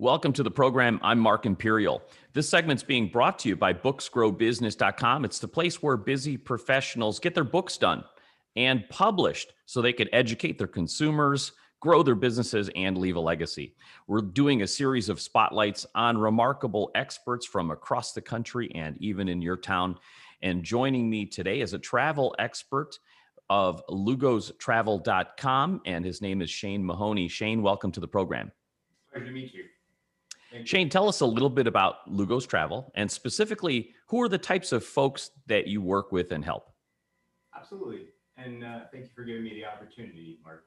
Welcome to the program. I'm Mark Imperial. This segment's being brought to you by booksgrowbusiness.com. It's the place where busy professionals get their books done and published so they can educate their consumers, grow their businesses, and leave a legacy. We're doing a series of spotlights on remarkable experts from across the country and even in your town. And joining me today is a travel expert of lugostravel.com, and his name is Shane Mahoney. Shane, welcome to the program. Pleasure to meet you. Thank you. Shane, tell us a little bit about Lugos Travel, and specifically, who are the types of folks that you work with and help? Absolutely. And thank you for giving me the opportunity, Mark.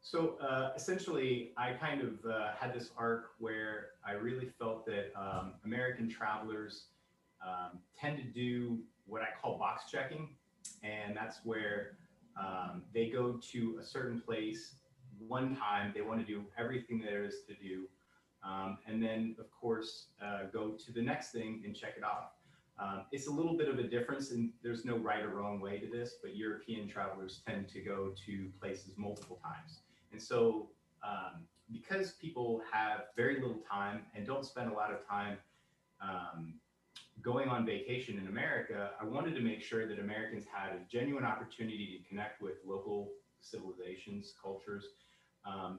So essentially, I kind of had this arc where I really felt that American travelers tend to do what I call box checking. And that's where they go to a certain place one time, they want to do everything there is to do. And then, of course, go to the next thing and check it off. It's a little bit of a difference, and there's no right or wrong way to this, but European travelers tend to go to places multiple times. And so because people have very little time and don't spend a lot of time going on vacation in America, I wanted to make sure that Americans had a genuine opportunity to connect with local civilizations, cultures,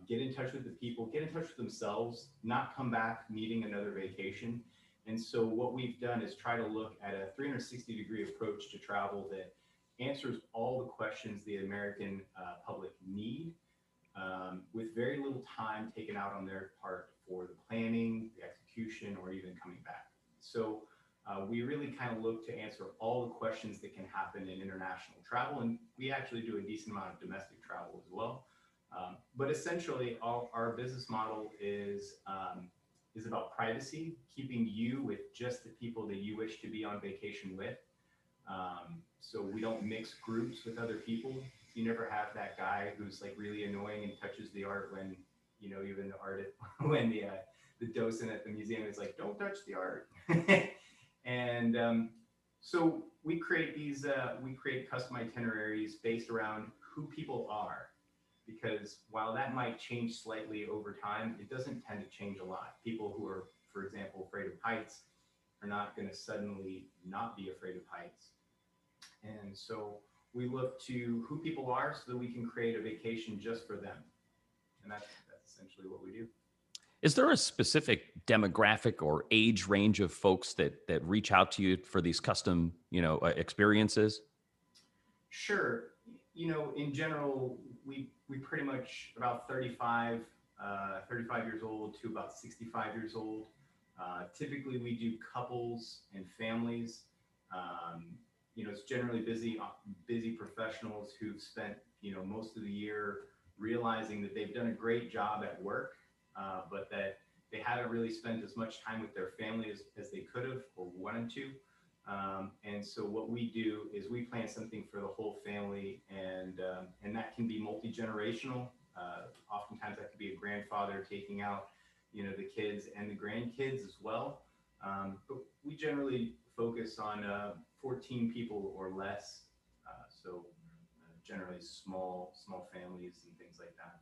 get in touch with the people, get in touch with themselves, not come back needing another vacation. And so what we've done is try to look at a 360-degree approach to travel that answers all the questions the American public need, with very little time taken out on their part for the planning, the execution, or even coming back. So we really kind of look to answer all the questions that can happen in international travel, and we actually do a decent amount of domestic travel as well. But essentially, our business model is about privacy, keeping you with just the people that you wish to be on vacation with. So we don't mix groups with other people. You never have that guy who's like really annoying and touches the art when, even the artist, when the docent at the museum is like, don't touch the art. And so we create custom itineraries based around who people are. Because while that might change slightly over time, it doesn't tend to change a lot. People who are, for example, afraid of heights are not going to suddenly not be afraid of heights. And so we look to who people are so that we can create a vacation just for them. And that's essentially what we do. Is there a specific demographic or age range of folks that reach out to you for these custom, experiences? Sure. In general, we pretty much about 35 years old to about 65 years old. Typically, we do couples and families. It's generally busy professionals who've spent, most of the year realizing that they've done a great job at work, but that they haven't really spent as much time with their family as they could have or wanted to. And so what we do is we plan something for the whole family, and that can be multi-generational. Oftentimes that could be a grandfather taking out, the kids and the grandkids as well. But we generally focus on 14 people or less. So generally small families and things like that.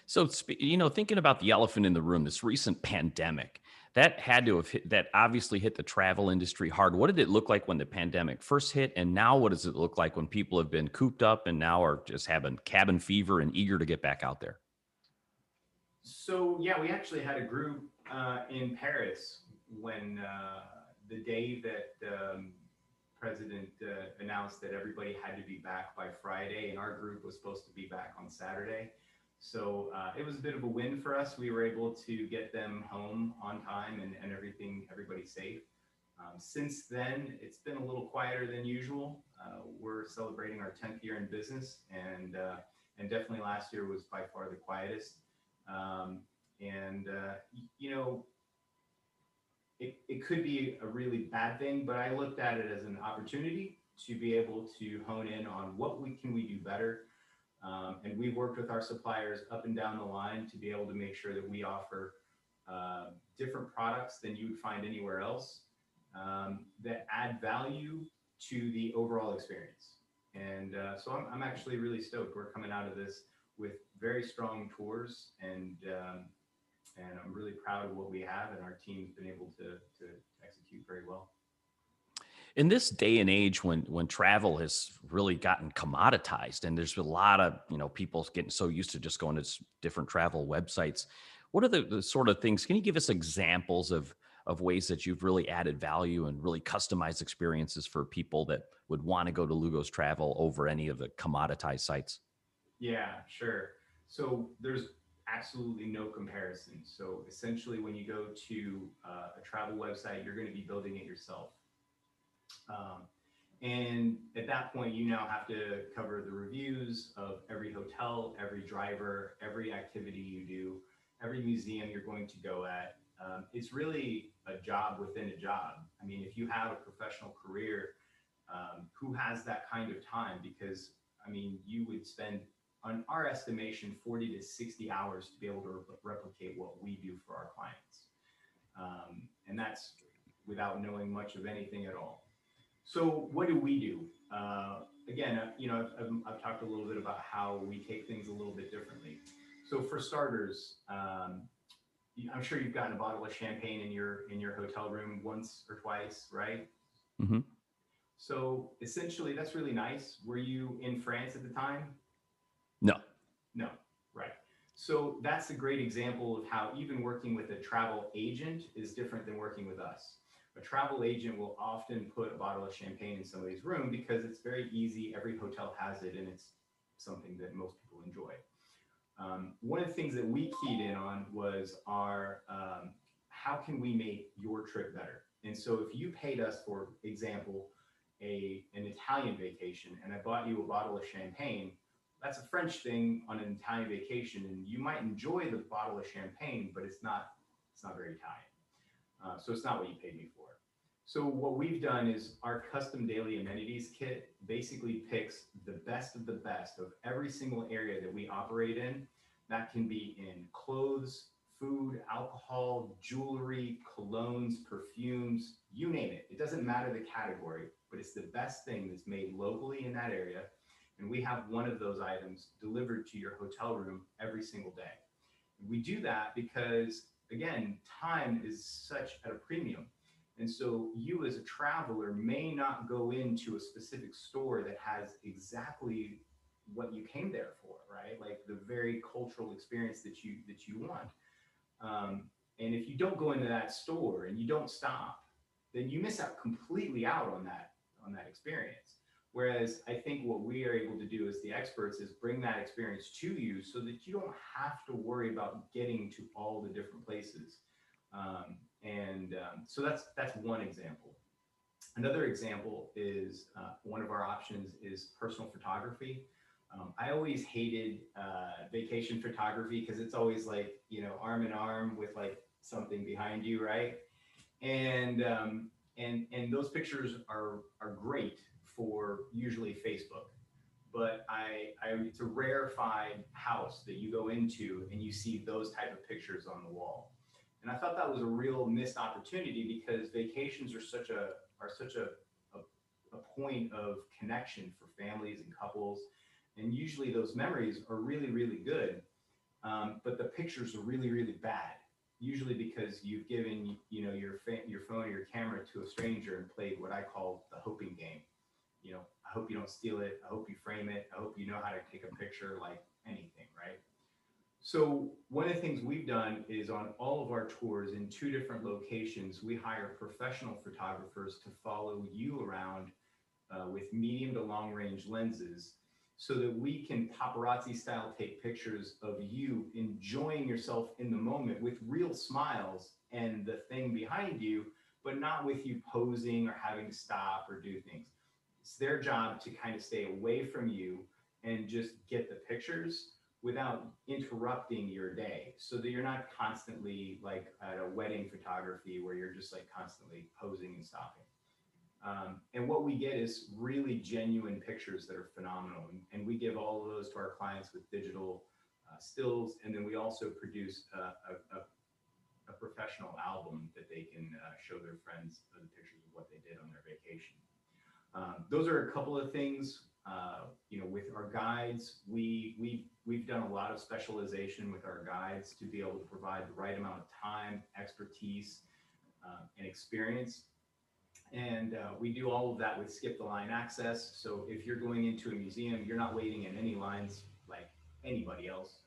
So, thinking about the elephant in the room, this recent pandemic, that had to have that obviously hit the travel industry hard. What did it look like when the pandemic first hit? And now what does it look like when people have been cooped up and now are just having cabin fever and eager to get back out there? So yeah, we actually had a group in Paris when the day that President announced that everybody had to be back by Friday, and our group was supposed to be back on Saturday. So it was a bit of a win for us. We were able to get them home on time and everybody safe. Since then, it's been a little quieter than usual. We're celebrating our 10th year in business, and definitely last year was by far the quietest. It could be a really bad thing, but I looked at it as an opportunity to be able to hone in on what we do better. And we worked with our suppliers up and down the line to be able to make sure that we offer different products than you would find anywhere else, that add value to the overall experience. And so I'm actually really stoked. We're coming out of this with very strong tours and And I'm really proud of what we have, and our team's been able to execute very well. In this day and age when travel has really gotten commoditized and there's a lot of people getting so used to just going to different travel websites, what are the sort of things, can you give us examples of ways that you've really added value and really customized experiences for people that would want to go to Lugos Travel over any of the commoditized sites? Yeah, sure. So there's absolutely no comparison. So essentially, when you go to a travel website, you're going to be building it yourself. Um, and at that point, you now have to cover the reviews of every hotel, every driver, every activity you do, every museum you're going to go at. It's really a job within a job. I mean, if you have a professional career, who has that kind of time? Because, I mean, you would spend, on our estimation, 40 to 60 hours to be able to replicate what we do for our clients. And that's without knowing much of anything at all. So what do we do? Again, I've talked a little bit about how we take things a little bit differently. So for starters, I'm sure you've gotten a bottle of champagne in your hotel room once or twice, right? Hmm. So essentially, that's really nice. Were you in France at the time? No. No, right. So that's a great example of how even working with a travel agent is different than working with us. A travel agent will often put a bottle of champagne in somebody's room because it's very easy. Every hotel has it, and it's something that most people enjoy. One of the things that we keyed in on was our how can we make your trip better? And so if you paid us, for example, an Italian vacation, and I bought you a bottle of champagne, that's a French thing on an Italian vacation, and you might enjoy the bottle of champagne, but it's not very Italian. So it's not what you paid me for. So what we've done is our custom daily amenities kit basically picks the best of every single area that we operate in. That can be in clothes, food, alcohol, jewelry, colognes, perfumes, you name it. It doesn't matter the category, but it's the best thing that's made locally in that area. And we have one of those items delivered to your hotel room every single day. We do that because, again, time is such at a premium. And so you as a traveler may not go into a specific store that has exactly what you came there for, right? Like the very cultural experience that you want. And if you don't go into that store and you don't stop, then you miss out completely out on that experience. Whereas I think what we are able to do as the experts is bring that experience to you so that you don't have to worry about getting to all the different places. So that's one example. Another example is one of our options is personal photography. I always hated vacation photography because it's always like, arm in arm with like something behind you, right? And and those pictures are great for usually Facebook. But it's a rarefied house that you go into and you see those type of pictures on the wall. And I thought that was a real missed opportunity because vacations are such a point of connection for families and couples. And usually those memories are really, really good. But the pictures are really, really bad. Usually because you've given, your phone or your camera to a stranger and played what I call the hoping game. I hope you don't steal it. I hope you frame it. I hope you know how to take a picture like anything, right? So one of the things we've done is on all of our tours in 2 different locations, we hire professional photographers to follow you around with medium to long range lenses so that we can paparazzi style take pictures of you enjoying yourself in the moment with real smiles and the thing behind you, but not with you posing or having to stop or do things. It's their job to kind of stay away from you and just get the pictures without interrupting your day so that you're not constantly like at a wedding photography where you're just like constantly posing and stopping. And what we get is really genuine pictures that are phenomenal. And we give all of those to our clients with digital stills. And then we also produce a professional album that they can show their friends the pictures of what they did on their vacation. Those are a couple of things. with our guides, we've done a lot of specialization with our guides to be able to provide the right amount of time, expertise, and experience. And we do all of that with skip the line access. So if you're going into a museum, you're not waiting in any lines like anybody else.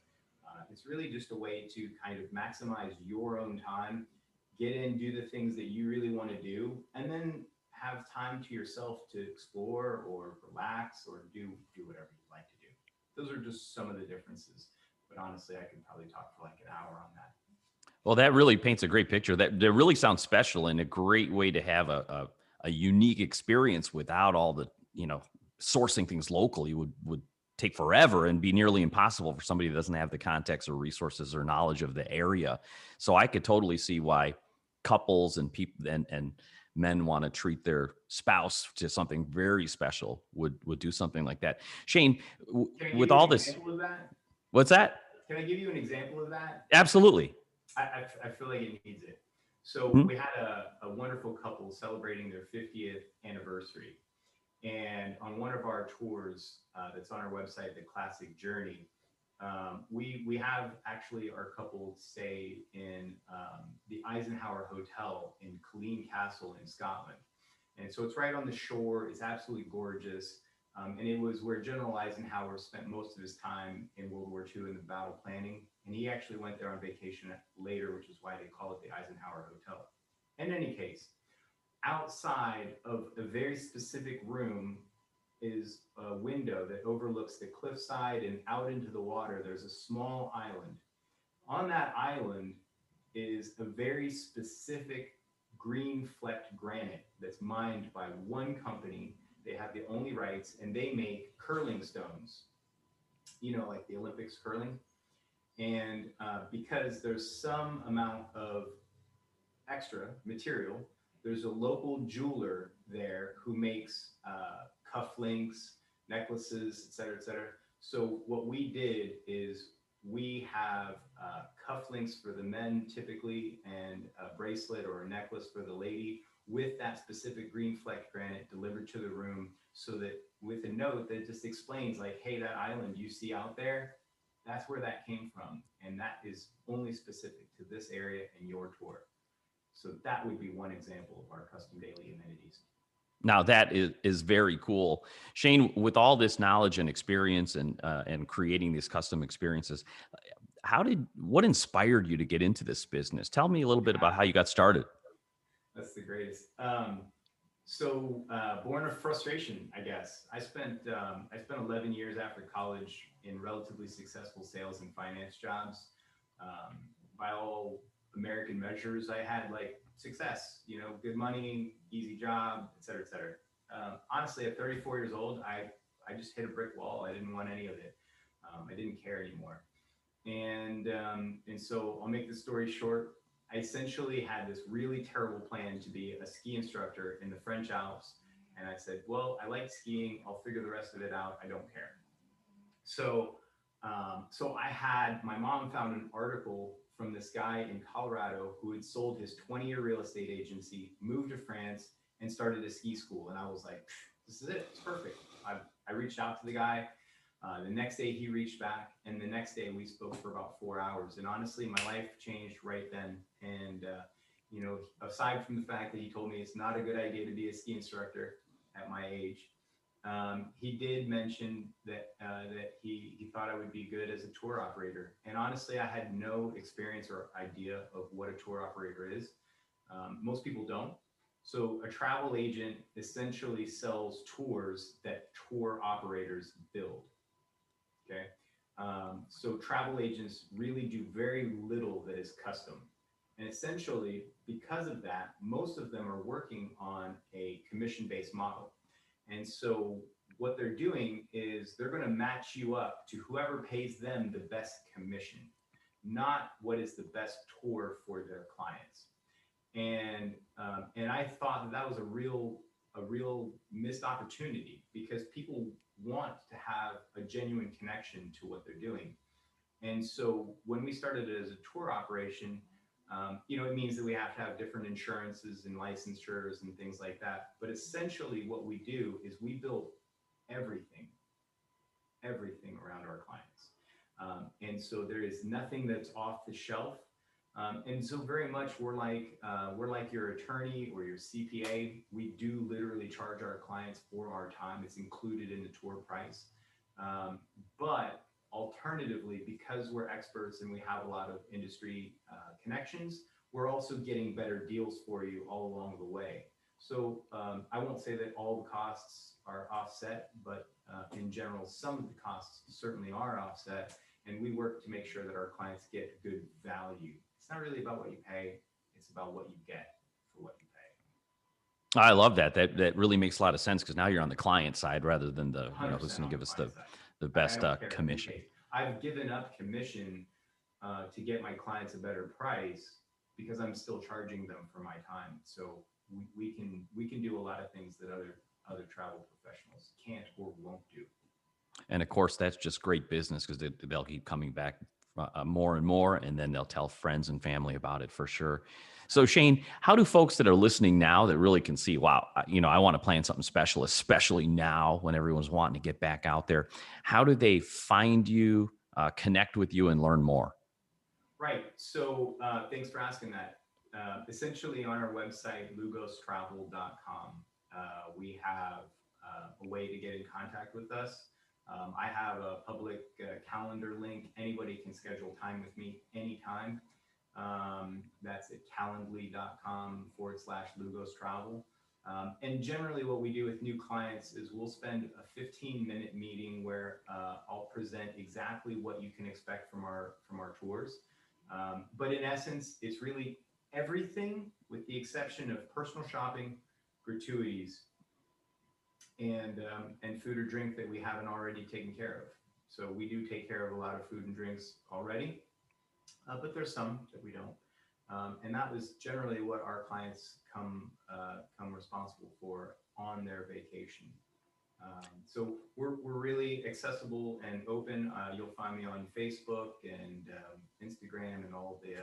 It's really just a way to kind of maximize your own time, get in, do the things that you really want to do, and then have time to yourself to explore or relax or do whatever you'd like to do. Those are just some of the differences. But honestly, I could probably talk for like an hour on that. Well, that really paints a great picture. That really sounds special and a great way to have a unique experience without all the, sourcing things locally would take forever and be nearly impossible for somebody that doesn't have the context or resources or knowledge of the area. So I could totally see why couples and people and men want to treat their spouse to something very special would do something like that. Shane, Can I give with you all an this, example of that? what's that? Can I give you an example of that? Absolutely. I feel like it needs it. So Mhm. we had a wonderful couple celebrating their 50th anniversary. And on one of our tours that's on our website, The Classic Journey, we have actually our couple stay in the Eisenhower Hotel in Killeen Castle in Scotland. And so it's right on the shore. It's absolutely gorgeous. And it was where General Eisenhower spent most of his time in World War II in the battle planning. And he actually went there on vacation later, which is why they call it the Eisenhower Hotel. In any case, outside of a very specific room is a window that overlooks the cliffside, and out into the water, there's a small island. On that island is a very specific green flecked granite that's mined by one company. They have the only rights, and they make curling stones, like the Olympics curling. And because there's some amount of extra material, there's a local jeweler there who makes cufflinks, necklaces, et cetera, et cetera. So what we did is we have cufflinks for the men typically, and a bracelet or a necklace for the lady with that specific green flecked granite delivered to the room, so that with a note that just explains like, hey, that island you see out there, that's where that came from. And that is only specific to this area and your tour. So that would be one example of our custom daily amenities. Now that is very cool, Shane. With all this knowledge and experience and creating these custom experiences, what inspired you to get into this business? Tell me a little bit about how you got started. That's the greatest. Born of frustration, I guess. I spent 11 years after college in relatively successful sales and finance jobs. By all American measures, I had like success, good money, easy job, et cetera, et cetera. Honestly, at 34 years old, I just hit a brick wall. I didn't want any of it. I didn't care anymore. And so I'll make the story short. I essentially had this really terrible plan to be a ski instructor in the French Alps. And I said, well, I like skiing. I'll figure the rest of it out. I don't care. So my mom found an article from this guy in Colorado who had sold his 20-year real estate agency, moved to France, and started a ski school. And I was like, this is it. It's perfect. I reached out to the guy. The next day he reached back, and the next day we spoke for about 4 hours. And honestly, my life changed right then. And, aside from the fact that he told me it's not a good idea to be a ski instructor at my age, he did mention that he thought I would be good as a tour operator. And honestly, I had no experience or idea of what a tour operator is. Most people don't. So a travel agent essentially sells tours that tour operators build. Okay. So travel agents really do very little that is custom. And essentially, because of that, most of them are working on a commission-based model. And so what they're doing is they're going to match you up to whoever pays them the best commission, not what is the best tour for their clients. And I thought that was a real missed opportunity, because people want to have a genuine connection to what they're doing. And so when we started it as a tour operation, it means that we have to have different insurances and licensures and things like that. But essentially what we do is we build everything, everything around our clients. And so there is nothing that's off the shelf. And so very much we're like your attorney or your CPA. We do literally charge our clients for our time. It's included in the tour price. But alternatively, because we're experts and we have a lot of industry connections, we're also getting better deals for you all along the way. So I won't say that all the costs are offset, but in general, some of the costs certainly are offset. And we work to make sure that our clients get good value. It's not really about what you pay, it's about what you get for what you pay. I love that. That really makes a lot of sense, because now you're on the client side rather than the, who's 100% going on to give us client side. the I best don't care who commission. pays. I've given up commission to get my clients a better price because I'm still charging them for my time. So we can do a lot of things that other travel professionals can't or won't do. And of course, that's just great business, because they'll keep coming back more and more, and then they'll tell friends and family about it for sure. So Shane, how do folks that are listening now that really can see, wow, I want to plan something special, especially now when everyone's wanting to get back out there, how do they find you, connect with you, and learn more? Right. So thanks for asking that. Essentially on our website, lugostravel.com, we have a way to get in contact with us. I have a public calendar link. Anybody can schedule time with me anytime. That's at calendly.com/Lugos Travel. And generally what we do with new clients is we'll spend a 15-minute meeting where I'll present exactly what you can expect from our tours. But in essence, it's really everything with the exception of personal shopping, gratuities, and food or drink that we haven't already taken care of. So we do take care of a lot of food and drinks already, but there's some that we don't. And that was generally what our clients come responsible for on their vacation. So we're really accessible and open. You'll find me on Facebook and Instagram and all the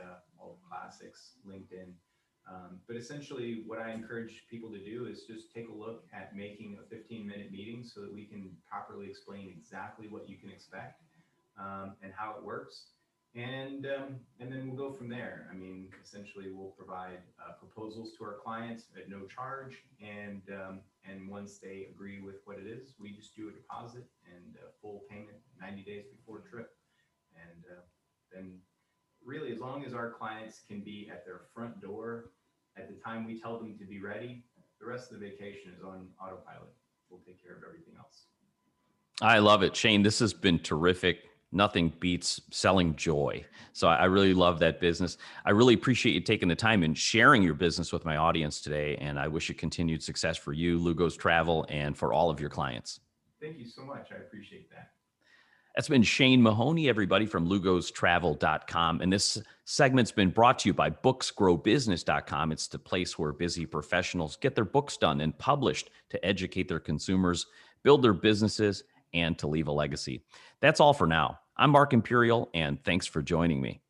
classics, LinkedIn. But essentially what I encourage people to do is just take a look at making a 15-minute meeting so that we can properly explain exactly what you can expect and how it works. And then we'll go from there. I mean, essentially we'll provide proposals to our clients at no charge. And once they agree with what it is, we just do a deposit and full payment 90 days before trip. And then really, as long as our clients can be at their front door at the time we tell them to be ready, the rest of the vacation is on autopilot. We'll take care of everything else. I love it, Shane. This has been terrific. Nothing beats selling joy. So I really love that business. I really appreciate you taking the time and sharing your business with my audience today. And I wish you continued success for you, Lugos Travel, and for all of your clients. Thank you so much. I appreciate that. That's been Shane Mahoney, everybody, from lugostravel.com. And this segment's been brought to you by booksgrowbusiness.com. It's the place where busy professionals get their books done and published to educate their consumers, build their businesses, and to leave a legacy. That's all for now. I'm Mark Imperial, and thanks for joining me.